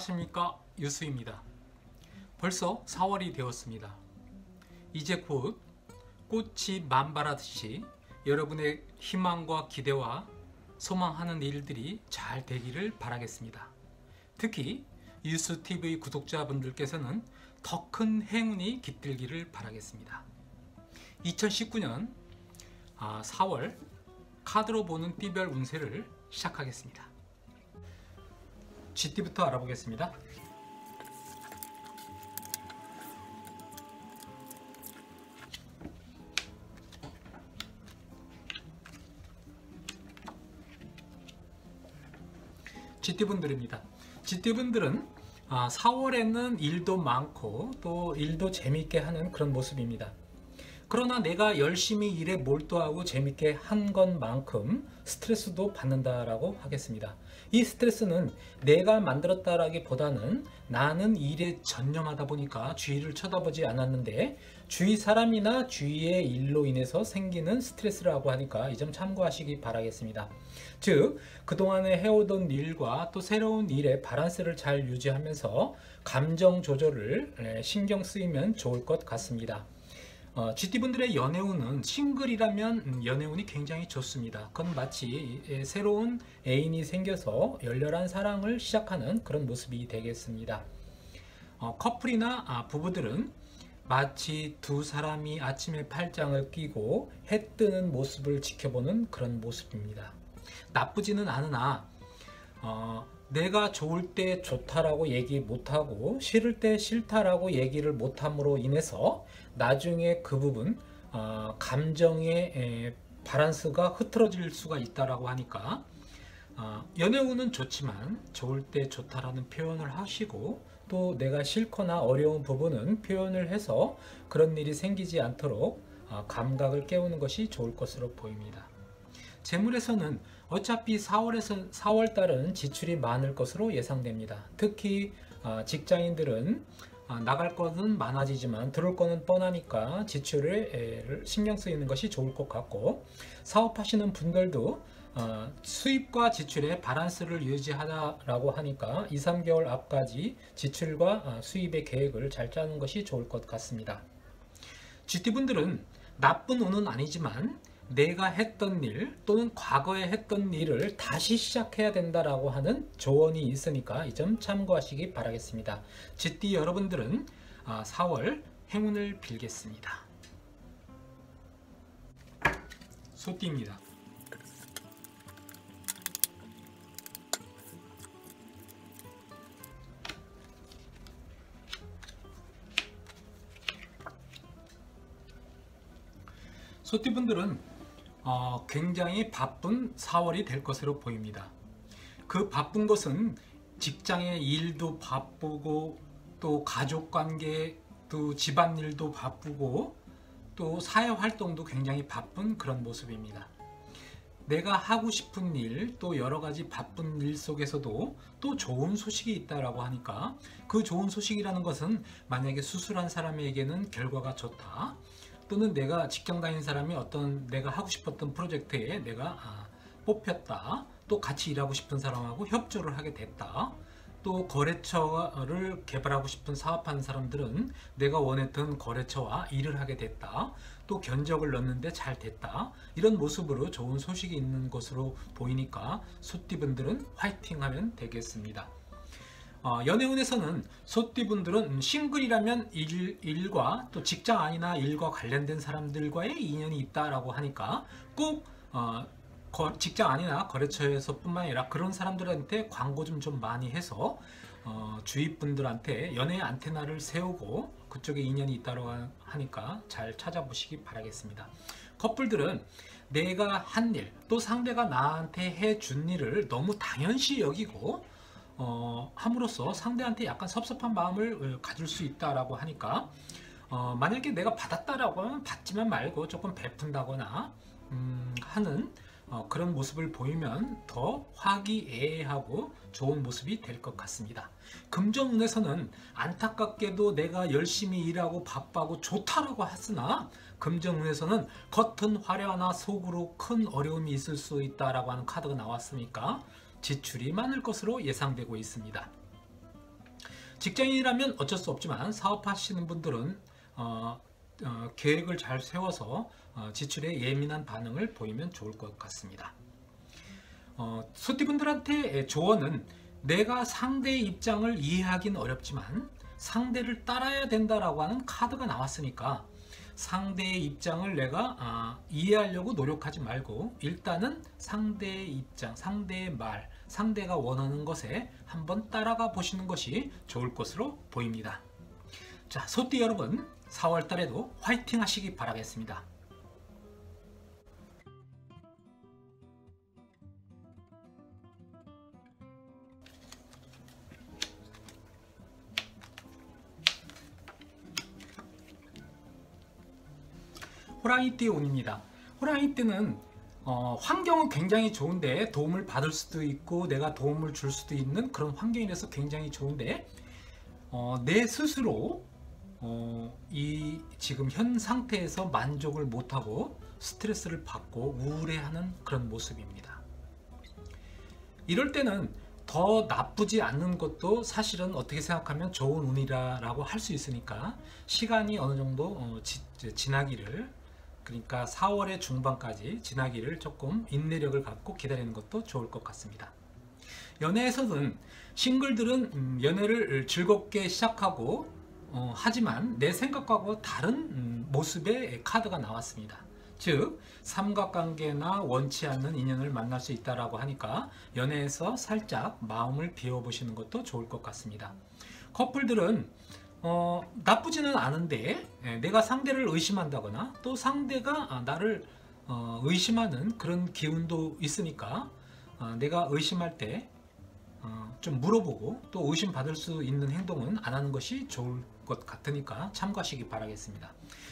안녕하십니까, 유수입니다. 벌써 4월이 되었습니다. 이제 곧 꽃이 만발하듯이 여러분의 희망과 기대와 소망하는 일들이 잘 되기를 바라겠습니다. 특히 유수TV 구독자분들께서는 더 큰 행운이 깃들기를 바라겠습니다. 2019년 4월 카드로 보는 띠별 운세를 시작하겠습니다. 쥐띠부터 알아보겠습니다. 쥐띠분들입니다. 쥐띠분들은 4월에는 일도 많고 또 일도 재밌게 하는 그런 모습입니다. 그러나 내가 열심히 일에 몰두하고 재밌게 한 것만큼 스트레스도 받는다라고 하겠습니다. 이 스트레스는 내가 만들었다라기보다는 나는 일에 전념하다 보니까 주위를 쳐다보지 않았는데 주위 사람이나 주위의 일로 인해서 생기는 스트레스라고 하니까 이 점 참고하시기 바라겠습니다. 즉 그동안에 해오던 일과 또 새로운 일의 밸런스를 잘 유지하면서 감정 조절을 신경 쓰이면 좋을 것 같습니다. 쥐띠분들의 연애운은 싱글이라면 연애운이 굉장히 좋습니다. 그건 마치 새로운 애인이 생겨서 열렬한 사랑을 시작하는 그런 모습이 되겠습니다. 커플이나 부부들은 마치 두 사람이 아침에 팔짱을 끼고 해 뜨는 모습을 지켜보는 그런 모습입니다. 나쁘지는 않으나 내가 좋을 때 좋다라고 얘기 못하고 싫을 때 싫다라고 얘기를 못함으로 인해서 나중에 그 부분 감정의 밸런스가 흐트러질 수가 있다라고 하니까 연애운은 좋지만 좋을 때 좋다라는 표현을 하시고 또 내가 싫거나 어려운 부분은 표현을 해서 그런 일이 생기지 않도록 감각을 깨우는 것이 좋을 것으로 보입니다. 재물에서는 어차피 4월달은 지출이 많을 것으로 예상됩니다. 특히 직장인들은 나갈 것은 많아지지만 들어올 거는 뻔하니까 지출을 신경 쓰이는 것이 좋을 것 같고, 사업하시는 분들도 수입과 지출의 밸런스를 유지하라고 하니까 2, 3개월 앞까지 지출과 수입의 계획을 잘 짜는 것이 좋을 것 같습니다. 쥐띠분들은 나쁜 운은 아니지만 내가 했던 일 또는 과거에 했던 일을 다시 시작해야 된다라고 하는 조언이 있으니까 이 점 참고하시기 바라겠습니다. 쥐띠 여러분들은 4월 행운을 빌겠습니다. 소띠입니다. 소띠분들은 굉장히 바쁜 4월이 될 것으로 보입니다. 그 바쁜 것은 직장의 일도 바쁘고 또 가족관계 또 집안일도 바쁘고 또 사회활동도 굉장히 바쁜 그런 모습입니다. 내가 하고 싶은 일 또 여러가지 바쁜 일 속에서도 또 좋은 소식이 있다라고 하니까 그 좋은 소식이라는 것은 만약에 수술한 사람에게는 결과가 좋다, 또는 내가 직장 다니는 사람이 어떤 내가 하고 싶었던 프로젝트에 내가 뽑혔다, 또 같이 일하고 싶은 사람하고 협조를 하게 됐다, 또 거래처를 개발하고 싶은 사업하는 사람들은 내가 원했던 거래처와 일을 하게 됐다, 또 견적을 넣는데 잘 됐다, 이런 모습으로 좋은 소식이 있는 것으로 보이니까 소띠분들은 화이팅 하면 되겠습니다. 연애운에서는 소띠분들은 싱글이라면 일과 또 직장 아니나 일과 관련된 사람들과의 인연이 있다라고 하니까 꼭 직장 아니나 거래처에서 뿐만 아니라 그런 사람들한테 광고 좀 많이 해서 주위 분들한테 연애 안테나를 세우고 그쪽에 인연이 있다고 하니까 잘 찾아보시기 바라겠습니다. 커플들은 내가 한 일 또 상대가 나한테 해준 일을 너무 당연시 여기고 함으로써 상대한테 약간 섭섭한 마음을 가질 수 있다라고 하니까 만약에 내가 받았다라고 하면 받지만 말고 조금 베푼다거나 하는 그런 모습을 보이면 더 화기애애하고 좋은 모습이 될 것 같습니다. 금전운에서는 안타깝게도 내가 열심히 일하고 바빠고 좋다라고 했으나 금전운에서는 겉은 화려하나 속으로 큰 어려움이 있을 수 있다라고 하는 카드가 나왔으니까 지출이 많을 것으로 예상되고 있습니다. 직장인이라면 어쩔 수 없지만 사업하시는 분들은 계획을 잘 세워서 지출에 예민한 반응을 보이면 좋을 것 같습니다. 소띠분들한테 조언은 내가 상대의 입장을 이해하긴 어렵지만 상대를 따라야 된다라고 하는 카드가 나왔으니까 상대의 입장을 내가 이해하려고 노력하지 말고 일단은 상대의 입장, 상대의 말, 상대가 원하는 것에 한번 따라가 보시는 것이 좋을 것으로 보입니다. 자, 소띠 여러분, 4월 달에도 화이팅 하시기 바라겠습니다. 호랑이띠 운입니다. 호랑이띠는 환경은 굉장히 좋은데 도움을 받을 수도 있고 내가 도움을 줄 수도 있는 그런 환경이라서 굉장히 좋은데 내 스스로 이 지금 현 상태에서 만족을 못하고 스트레스를 받고 우울해하는 그런 모습입니다. 이럴 때는 더 나쁘지 않는 것도 사실은 어떻게 생각하면 좋은 운이라고 할 수 있으니까 시간이 어느 정도 지나기를, 그러니까 4월의 중반까지 지나기를 조금 인내력을 갖고 기다리는 것도 좋을 것 같습니다. 연애에서는 싱글들은 연애를 즐겁게 시작하고 하지만 내 생각하고 다른 모습의 카드가 나왔습니다. 즉 삼각관계나 원치 않는 인연을 만날 수 있다라고 하니까 연애에서 살짝 마음을 비워보시는 것도 좋을 것 같습니다. 커플들은 나쁘지는 않은데 내가 상대를 의심한다거나 또 상대가 나를 의심하는 그런 기운도 있으니까 내가 의심할 때 좀 물어보고 또 의심받을 수 있는 행동은 안 하는 것이 좋을 것 같으니까 참고하시기 바라겠습니다.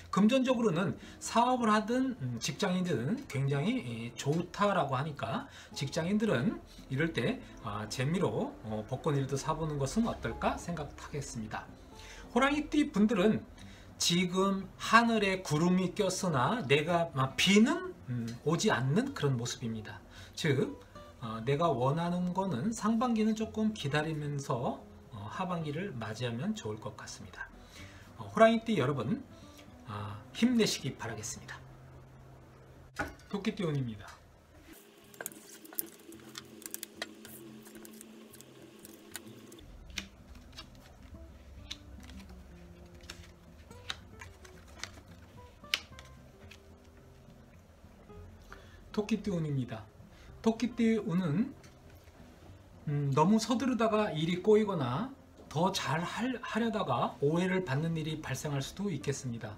금전적으로는 사업을 하든 직장인들은 굉장히 좋다라고 하니까 직장인들은 이럴 때 재미로 복권이라도 사보는 것은 어떨까 생각하겠습니다. 호랑이띠 분들은 지금 하늘에 구름이 꼈으나 내가 비는 오지 않는 그런 모습입니다. 즉 내가 원하는 거는 상반기는 조금 기다리면서 하반기를 맞이하면 좋을 것 같습니다. 호랑이띠 여러분 힘내시기 바라겠습니다. 토끼띠 운입니다. 토끼띠 운입니다. 토끼띠 운은 너무 서두르다가 일이 꼬이거나 더 잘 하려다가 오해를 받는 일이 발생할 수도 있겠습니다.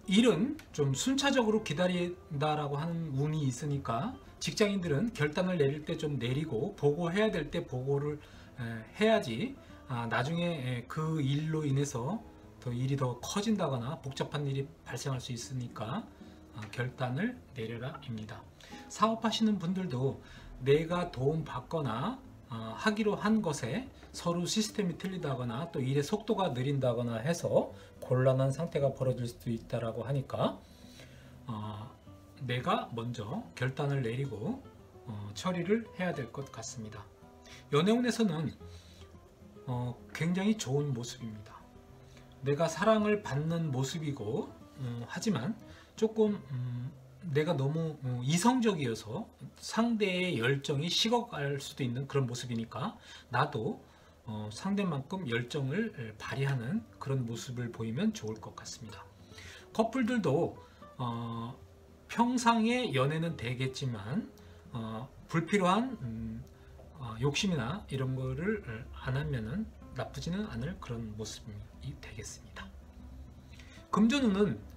일은 좀 순차적으로 기다린다라고 하는 운이 있으니까 직장인들은 결단을 내릴 때 좀 내리고 보고해야 될 때 보고를 해야지 나중에 그 일로 인해서 더 일이 더 커진다거나 복잡한 일이 발생할 수 있으니까 결단을 내려라 입니다. 사업하시는 분들도 내가 도움받거나 하기로 한 것에 서로 시스템이 틀리다거나 또 일의 속도가 느린다거나 해서 곤란한 상태가 벌어질 수도 있다라고 하니까 내가 먼저 결단을 내리고 처리를 해야 될 것 같습니다. 연애운에서는 굉장히 좋은 모습입니다. 내가 사랑을 받는 모습이고 하지만 조금 내가 너무 이성적이어서 상대의 열정이 식어갈 수도 있는 그런 모습이니까 나도 상대만큼 열정을 발휘하는 그런 모습을 보이면 좋을 것 같습니다. 커플들도 평상의 연애는 되겠지만 불필요한 욕심이나 이런 거를 안 하면은 나쁘지는 않을 그런 모습이 되겠습니다. 금전운은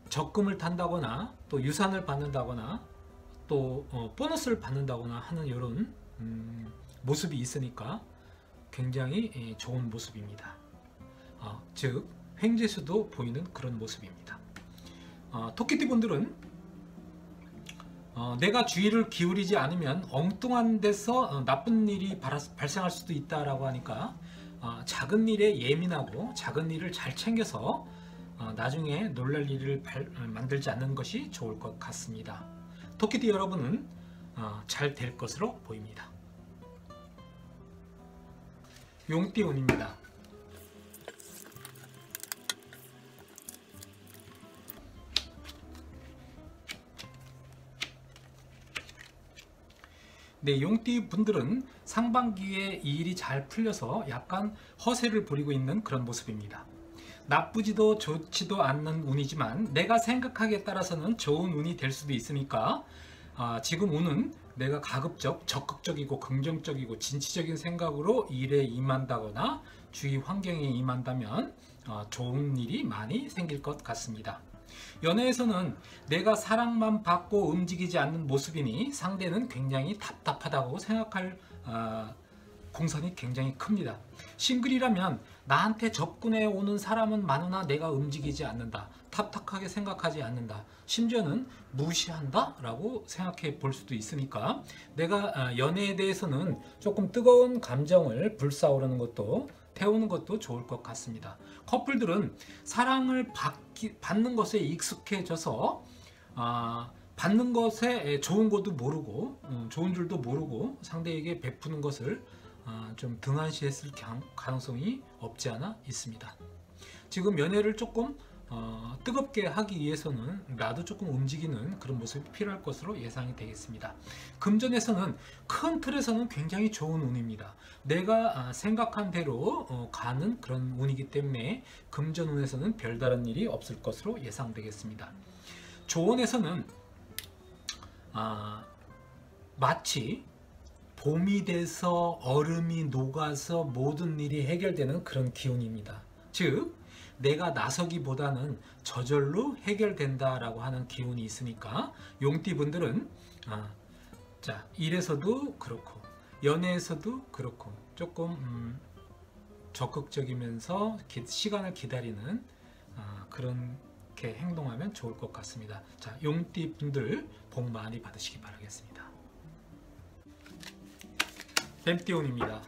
적금을 탄다거나 또 유산을 받는다거나 또 보너스를 받는다거나 하는 이런 모습이 있으니까 굉장히 좋은 모습입니다. 즉 횡재수도 보이는 그런 모습입니다. 토끼띠 분들은 내가 주의를 기울이지 않으면 엉뚱한 데서 나쁜 일이 발생할 수도 있다라고 하니까 작은 일에 예민하고 작은 일을 잘 챙겨서 나중에 놀랄 일을 만들지 않는 것이 좋을 것 같습니다. 토끼띠 여러분은 잘 될 것으로 보입니다. 용띠운입니다. 네, 용띠 분들은 상반기에 일이 잘 풀려서 약간 허세를 부리고 있는 그런 모습입니다. 나쁘지도 좋지도 않는 운이지만 내가 생각하기에 따라서는 좋은 운이 될 수도 있으니까 지금 운은 내가 가급적 적극적이고 긍정적이고 진취적인 생각으로 일에 임한다거나 주위 환경에 임한다면 좋은 일이 많이 생길 것 같습니다. 연애에서는 내가 사랑만 받고 움직이지 않는 모습이니 상대는 굉장히 답답하다고 생각할 공산이 굉장히 큽니다. 싱글이라면 나한테 접근해 오는 사람은 많으나 내가 움직이지 않는다. 답답하게 생각하지 않는다. 심지어는 무시한다 라고 생각해 볼 수도 있으니까 내가 연애에 대해서는 조금 뜨거운 감정을 불사오르는 것도 태우는 것도 좋을 것 같습니다. 커플들은 사랑을 받는 것에 익숙해져서 받는 것에 좋은 것도 모르고 좋은 줄도 모르고 상대에게 베푸는 것을 좀 등한시했을 가능성이 없지 않아 있습니다. 지금 연애를 조금 뜨겁게 하기 위해서는 나도 조금 움직이는 그런 모습이 필요할 것으로 예상이 되겠습니다. 금전에서는 큰 틀에서는 굉장히 좋은 운입니다. 내가 생각한 대로 가는 그런 운이기 때문에 금전운에서는 별다른 일이 없을 것으로 예상되겠습니다. 조언에서는 마치 봄이 돼서 얼음이 녹아서 모든 일이 해결되는 그런 기운입니다. 즉 내가 나서기보다는 저절로 해결된다라고 하는 기운이 있으니까 용띠분들은 일에서도 그렇고 연애에서도 그렇고 조금 적극적이면서 시간을 기다리는 그렇게 행동하면 좋을 것 같습니다. 자, 용띠분들 복 많이 받으시기 바라겠습니다. 뱀띠운입니다.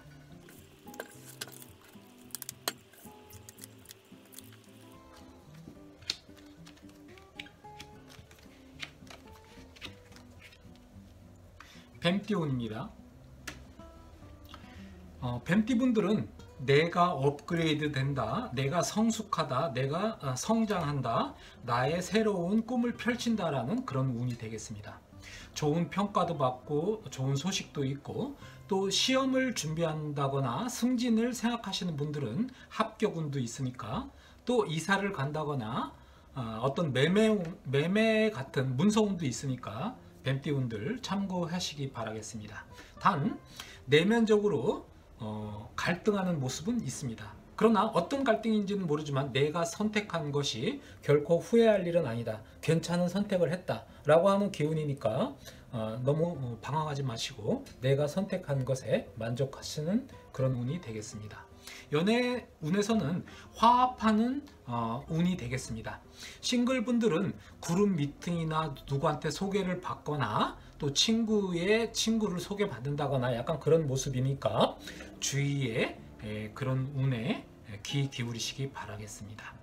뱀띠운입니다. 뱀띠분들은 내가 업그레이드 된다, 내가 성숙하다, 내가 성장한다, 나의 새로운 꿈을 펼친다라는 그런 운이 되겠습니다. 좋은 평가도 받고 좋은 소식도 있고 또 시험을 준비한다거나 승진을 생각하시는 분들은 합격운도 있으니까 또 이사를 간다거나 어떤 매매 같은 문서운도 있으니까 뱀띠운들 참고하시기 바라겠습니다. 단 내면적으로 갈등하는 모습은 있습니다. 그러나 어떤 갈등인지는 모르지만 내가 선택한 것이 결코 후회할 일은 아니다. 괜찮은 선택을 했다 라고 하는 기운이니까 너무 방황하지 마시고 내가 선택한 것에 만족하시는 그런 운이 되겠습니다. 연애 운에서는 화합하는 운이 되겠습니다. 싱글분들은 그룹 미팅이나 누구한테 소개를 받거나 또 친구의 친구를 소개받는다거나 약간 그런 모습이니까 주위에 그런 운에 귀 기울이시기 바라겠습니다.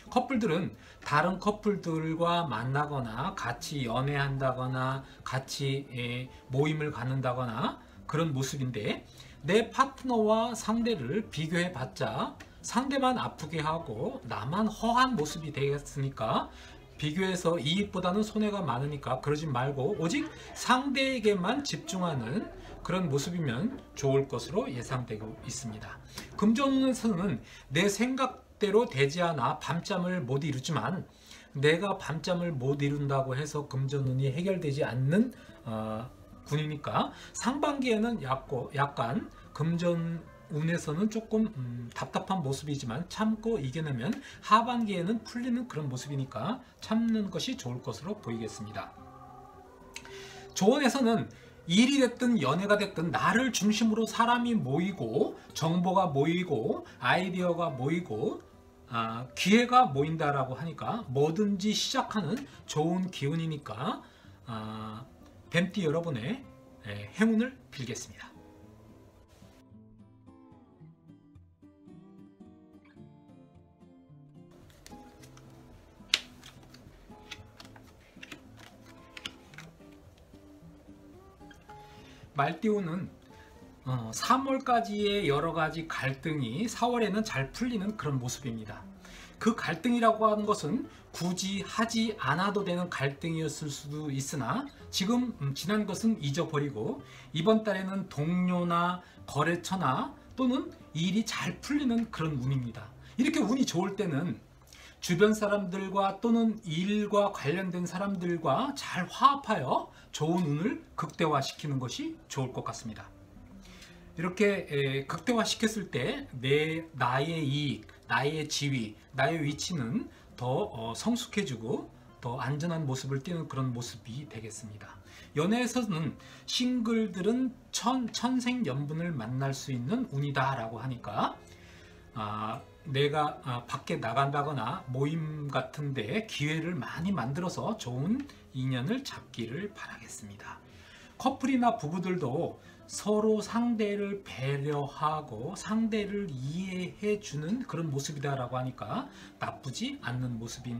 커플들은 다른 커플들과 만나거나 같이 연애한다거나 같이 모임을 갖는다거나 그런 모습인데 내 파트너와 상대를 비교해 봤자 상대만 아프게 하고 나만 허한 모습이 되겠으니까 비교해서 이익보다는 손해가 많으니까 그러지 말고 오직 상대에게만 집중하는 그런 모습이면 좋을 것으로 예상되고 있습니다. 금전운에서는 내 생각대로 되지 않아 밤잠을 못 이루지만 내가 밤잠을 못 이룬다고 해서 금전운이 해결되지 않는 군이니까 상반기에는 약간 금전운에서는 조금 답답한 모습이지만 참고 이겨내면 하반기에는 풀리는 그런 모습이니까 참는 것이 좋을 것으로 보이겠습니다. 조언에서는 일이 됐든 연애가 됐든 나를 중심으로 사람이 모이고 정보가 모이고 아이디어가 모이고 기회가 모인다라고 하니까 뭐든지 시작하는 좋은 기운이니까 뱀띠 여러분의 행운을 빌겠습니다. 말띠운은 3월까지의 여러 가지 갈등이 4월에는 잘 풀리는 그런 모습입니다. 그 갈등이라고 하는 것은 굳이 하지 않아도 되는 갈등이었을 수도 있으나 지금 지난 것은 잊어버리고 이번 달에는 동료나 거래처나 또는 일이 잘 풀리는 그런 운입니다. 이렇게 운이 좋을 때는 주변 사람들과 또는 일과 관련된 사람들과 잘 화합하여 좋은 운을 극대화시키는 것이 좋을 것 같습니다. 이렇게 극대화시켰을 때 나의 이익, 나의 지위, 나의 위치는 더 성숙해지고 더 안전한 모습을 띠는 그런 모습이 되겠습니다. 연애에서는 싱글들은 천생연분을 만날 수 있는 운이다 라고 하니까 내가 밖에 나간다거나 모임 같은데 기회를 많이 만들어서 좋은 인연을 잡기를 바라겠습니다. 커플이나 부부들도 서로 상대를 배려하고 상대를 이해해 주는 그런 모습이다 라고 하니까 나쁘지 않는 모습이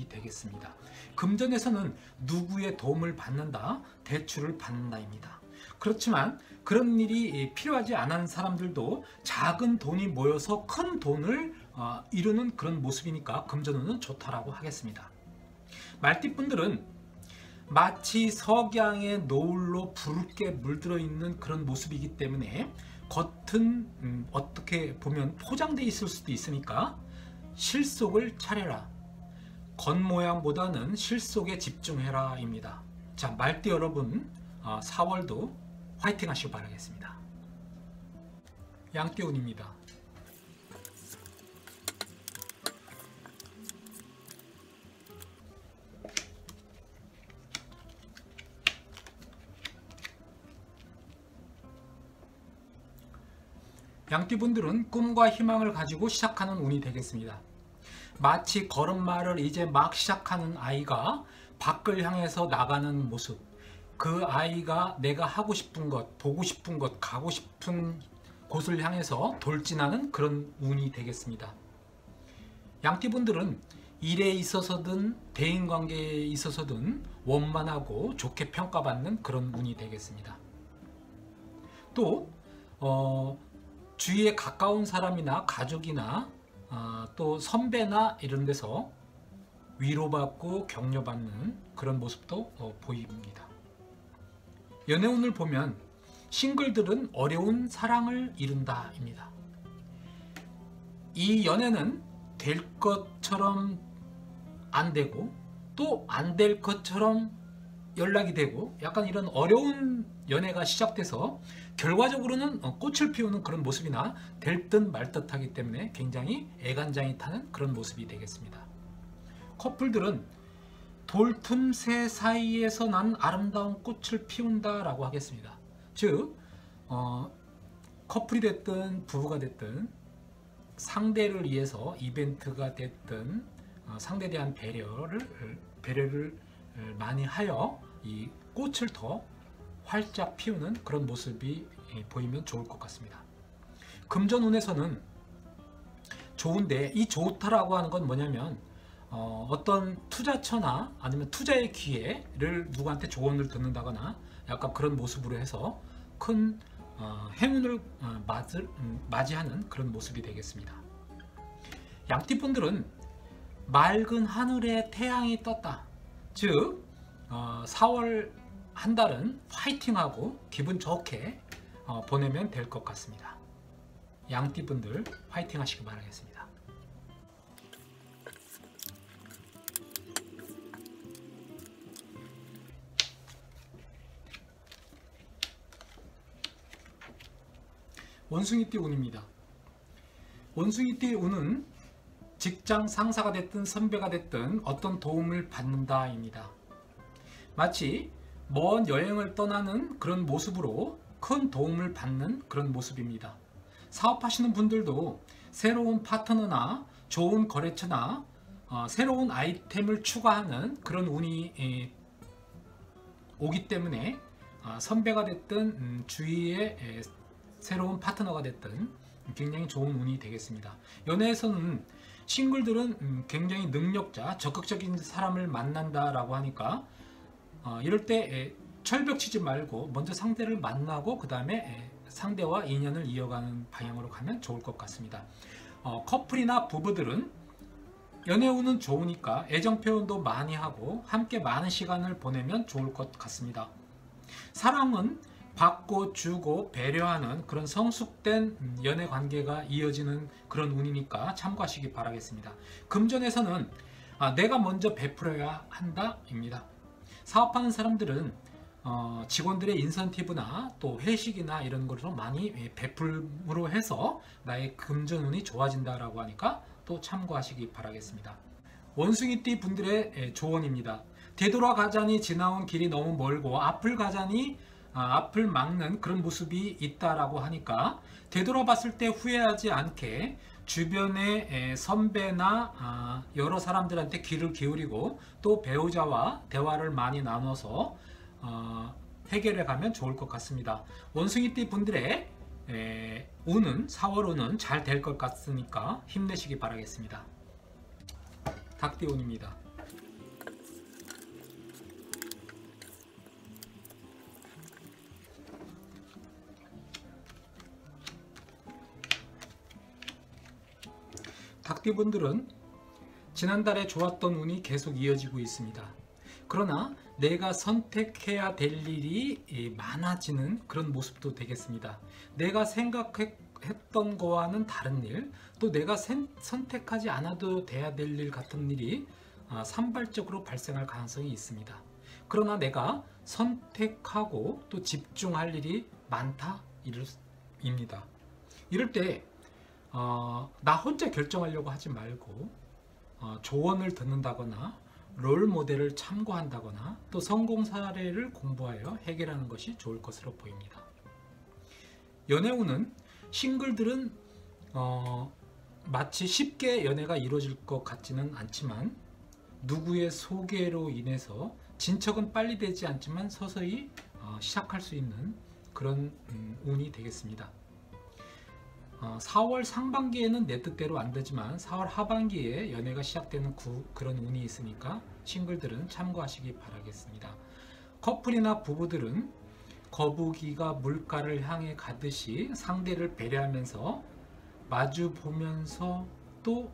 되겠습니다. 금전에서는 누구의 도움을 받는다, 대출을 받는다입니다. 그렇지만 그런 일이 필요하지 않은 사람들도 작은 돈이 모여서 큰 돈을 이루는 그런 모습이니까 금전운은 좋다라고 하겠습니다. 말띠분들은 마치 석양의 노을로 붉게 물들어 있는 그런 모습이기 때문에 겉은 어떻게 보면 포장되어 있을 수도 있으니까 실속을 차려라. 겉모양보다는 실속에 집중해라 입니다. 자, 말띠 여러분 4월도 화이팅 하시기 바라겠습니다. 양띠운입니다. 양띠분들은 꿈과 희망을 가지고 시작하는 운이 되겠습니다. 마치 걸음마를 이제 막 시작하는 아이가 밖을 향해서 나가는 모습, 그 아이가 내가 하고 싶은 것, 보고 싶은 것, 가고 싶은 곳을 향해서 돌진하는 그런 운이 되겠습니다. 양띠분들은 일에 있어서든 대인관계에 있어서든 원만하고 좋게 평가받는 그런 운이 되겠습니다. 또 주위에 가까운 사람이나 가족이나 또 선배나 이런 데서 위로받고 격려받는 그런 모습도 보입니다. 연애운을 보면 싱글들은 어려운 사랑을 이룬다 입니다. 이 연애는 될 것처럼 안 되고 또 안 될 것처럼 연락이 되고 약간 이런 어려운 연애가 시작돼서 결과적으로는 꽃을 피우는 그런 모습이나 될 듯 말 듯 하기 때문에 굉장히 애간장이 타는 그런 모습이 되겠습니다. 커플들은 돌틈새 사이에서 난 아름다운 꽃을 피운다 라고 하겠습니다. 즉 커플이 됐든 부부가 됐든 상대를 위해서 이벤트가 됐든 상대에 대한 배려를 많이 하여 이 꽃을 더 활짝 피우는 그런 모습이 보이면 좋을 것 같습니다. 금전운에서는 좋은데 이 좋다라고 하는 건 뭐냐면 어떤 투자처나 아니면 투자의 기회를 누구한테 조언을 듣는다거나 약간 그런 모습으로 해서 큰 행운을 맞이하는 그런 모습이 되겠습니다. 양띠분들은 맑은 하늘에 태양이 떴다. 즉 4월 한 달은 화이팅하고 기분 좋게 보내면 될 것 같습니다. 양띠분들 화이팅 하시기 바라겠습니다. 원숭이띠 운입니다. 원숭이띠 운은 직장 상사가 됐든 선배가 됐든 어떤 도움을 받는다입니다. 마치 먼 여행을 떠나는 그런 모습으로 큰 도움을 받는 그런 모습입니다. 사업하시는 분들도 새로운 파트너나 좋은 거래처나 새로운 아이템을 추가하는 그런 운이 오기 때문에 선배가 됐든 주위에 새로운 파트너가 됐든 굉장히 좋은 운이 되겠습니다. 연애에서는 싱글들은 굉장히 능력자, 적극적인 사람을 만난다라고 하니까 이럴 때 철벽 치지 말고 먼저 상대를 만나고 그 다음에 상대와 인연을 이어가는 방향으로 가면 좋을 것 같습니다. 커플이나 부부들은 연애운은 좋으니까 애정 표현도 많이 하고 함께 많은 시간을 보내면 좋을 것 같습니다. 사랑은 받고 주고 배려하는 그런 성숙된 연애 관계가 이어지는 그런 운이니까 참고하시기 바라겠습니다. 금전에서는 내가 먼저 베풀어야 한다 입니다. 사업하는 사람들은 직원들의 인센티브나 또 회식이나 이런 것으로 많이 베풀므로 해서 나의 금전운이 좋아진다라고 하니까 또 참고하시기 바라겠습니다. 원숭이띠 분들의 조언입니다. 되돌아가자니 지나온 길이 너무 멀고 앞을 가자니 앞을 막는 그런 모습이 있다라고 하니까 되돌아봤을 때 후회하지 않게 주변의 선배나 여러 사람들한테 귀를 기울이고 또 배우자와 대화를 많이 나눠서 해결해 가면 좋을 것 같습니다. 원숭이띠 분들의 운은 4월 운은 잘 될 것 같으니까 힘내시기 바라겠습니다. 닭띠 운입니다. 닭띠분들은 지난달에 좋았던 운이 계속 이어지고 있습니다. 그러나 내가 선택해야 될 일이 많아지는 그런 모습도 되겠습니다. 내가 생각했던 거와는 다른 일, 또 내가 선택하지 않아도 돼야 될 일 같은 일이 산발적으로 발생할 가능성이 있습니다. 그러나 내가 선택하고 또 집중할 일이 많다 입니다. 이럴 때 나 혼자 결정하려고 하지 말고 조언을 듣는다거나 롤 모델을 참고한다거나 또 성공 사례를 공부하여 해결하는 것이 좋을 것으로 보입니다. 연애운은 싱글들은 마치 쉽게 연애가 이루어질 것 같지는 않지만 누구의 소개로 인해서 진척은 빨리 되지 않지만 서서히 시작할 수 있는 그런 운이 되겠습니다. 4월 상반기에는 내 뜻대로 안 되지만 4월 하반기에 연애가 시작되는 그런 운이 있으니까 싱글들은 참고하시기 바라겠습니다. 커플이나 부부들은 거북이가 물가를 향해 가듯이 상대를 배려하면서 마주 보면서 또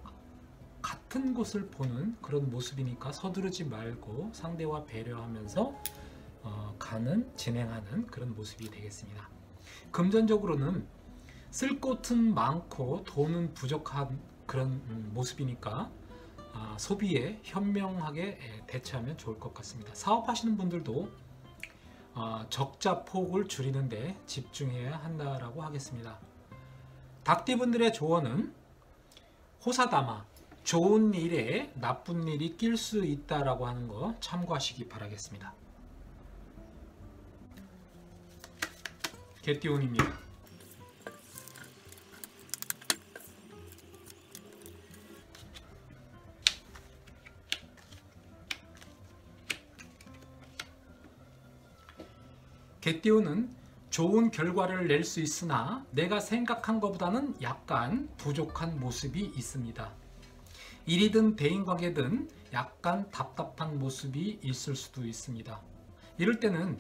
같은 곳을 보는 그런 모습이니까 서두르지 말고 상대와 배려하면서 진행하는 그런 모습이 되겠습니다. 금전적으로는 쓸 곳은 많고 돈은 부족한 그런 모습이니까 소비에 현명하게 대처하면 좋을 것 같습니다. 사업하시는 분들도 적자 폭을 줄이는데 집중해야 한다라고 하겠습니다. 닭띠분들의 조언은 호사다마 좋은 일에 나쁜 일이 낄 수 있다라고 하는 거 참고하시기 바라겠습니다. 개띠운입니다. 개띠운은 좋은 결과를 낼 수 있으나 내가 생각한 것보다는 약간 부족한 모습이 있습니다. 일이든 대인관계든 약간 답답한 모습이 있을 수도 있습니다. 이럴 때는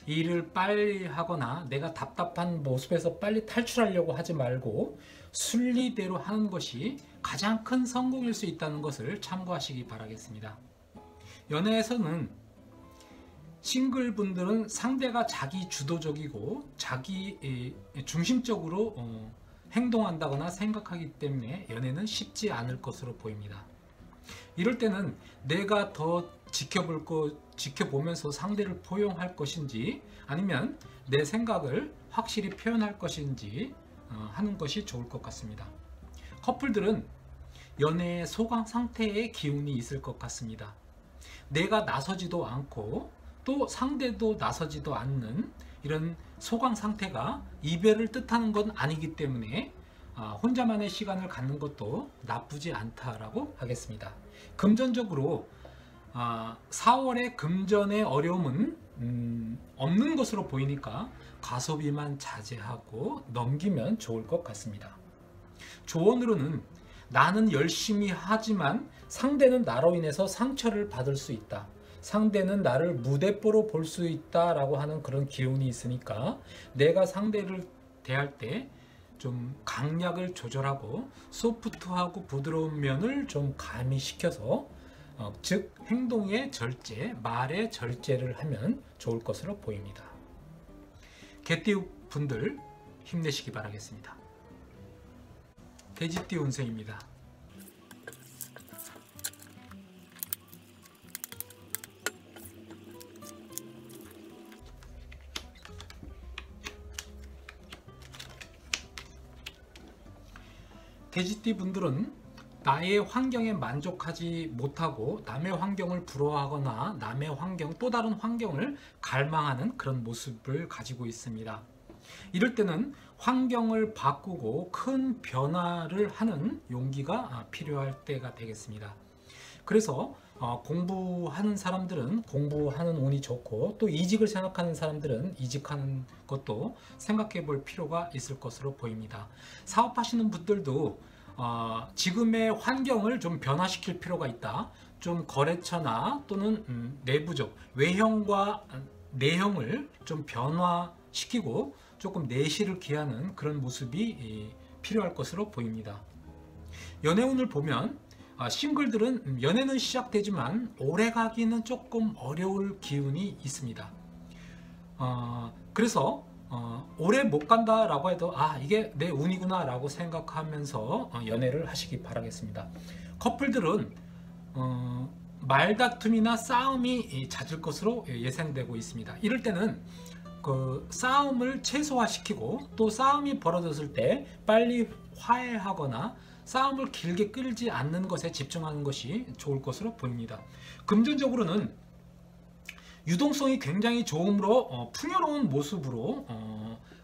일을 빨리 하거나 내가 답답한 모습에서 빨리 탈출하려고 하지 말고 순리대로 하는 것이 가장 큰 성공일 수 있다는 것을 참고하시기 바라겠습니다. 연애에서는 싱글분들은 상대가 자기 주도적이고 자기 중심적으로 행동한다거나 생각하기 때문에 연애는 쉽지 않을 것으로 보입니다. 이럴 때는 내가 더 지켜보면서 상대를 포용할 것인지 아니면 내 생각을 확실히 표현할 것인지 하는 것이 좋을 것 같습니다. 커플들은 연애의 소강 상태의 기운이 있을 것 같습니다. 내가 나서지도 않고 또 상대도 나서지도 않는 이런 소강 상태가 이별을 뜻하는 건 아니기 때문에 혼자만의 시간을 갖는 것도 나쁘지 않다라고 하겠습니다. 금전적으로 4월에 금전의 어려움은 없는 것으로 보이니까 가소비만 자제하고 넘기면 좋을 것 같습니다. 조언으로는 나는 열심히 하지만 상대는 나로 인해서 상처를 받을 수 있다. 상대는 나를 무대뽀로 볼 수 있다라고 하는 그런 기운이 있으니까 내가 상대를 대할 때 좀 강약을 조절하고 소프트하고 부드러운 면을 좀 가미시켜서 즉 행동의 절제, 말의 절제를 하면 좋을 것으로 보입니다. 개띠 분들 힘내시기 바라겠습니다. 돼지띠 운세입니다. 돼지띠 분들은 나의 환경에 만족하지 못하고 남의 환경을 부러워하거나 남의 환경, 또 다른 환경을 갈망하는 그런 모습을 가지고 있습니다. 이럴 때는 환경을 바꾸고 큰 변화를 하는 용기가 필요할 때가 되겠습니다. 그래서 공부하는 사람들은 공부하는 운이 좋고, 또 이직을 생각하는 사람들은 이직하는 것도 생각해 볼 필요가 있을 것으로 보입니다. 사업하시는 분들도 지금의 환경을 좀 변화시킬 필요가 있다. 좀 거래처나 또는 내부적 외형과 내형을 좀 변화시키고 조금 내실을 기하는 그런 모습이 필요할 것으로 보입니다. 연애운을 보면 싱글들은 연애는 시작되지만 오래가기는 조금 어려울 기운이 있습니다. 그래서 오래 못 간다라고 해도 이게 내 운이구나 라고 생각하면서 연애를 하시기 바라겠습니다. 커플들은 말다툼이나 싸움이 잦을 것으로 예상되고 있습니다. 이럴 때는 그 싸움을 최소화시키고, 또 싸움이 벌어졌을 때 빨리 화해하거나 싸움을 길게 끌지 않는 것에 집중하는 것이 좋을 것으로 보입니다. 금전적으로는 유동성이 굉장히 좋으므로 풍요로운 모습으로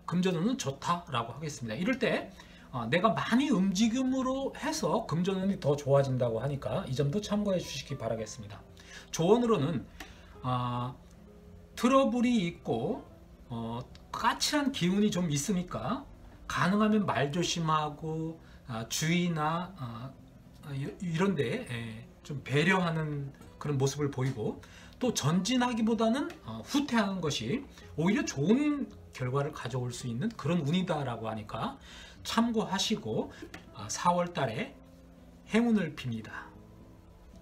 금전운은 좋다라고 하겠습니다. 이럴 때 내가 많이 움직임으로 해서 금전운이 더 좋아진다고 하니까 이 점도 참고해 주시기 바라겠습니다. 조언으로는 트러블이 있고 까칠한 기운이 좀 있으니까 가능하면 말 조심하고 주의나 이런데 좀 배려하는 그런 모습을 보이고, 또 전진하기보다는 후퇴하는 것이 오히려 좋은 결과를 가져올 수 있는 그런 운이다라고 하니까 참고하시고 4월 달에 행운을 빕니다.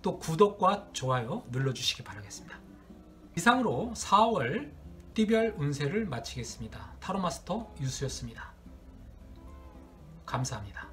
또 구독과 좋아요 눌러주시기 바라겠습니다. 이상으로 4월 띠별 운세를 마치겠습니다. 타로마스터 유수였습니다. 감사합니다.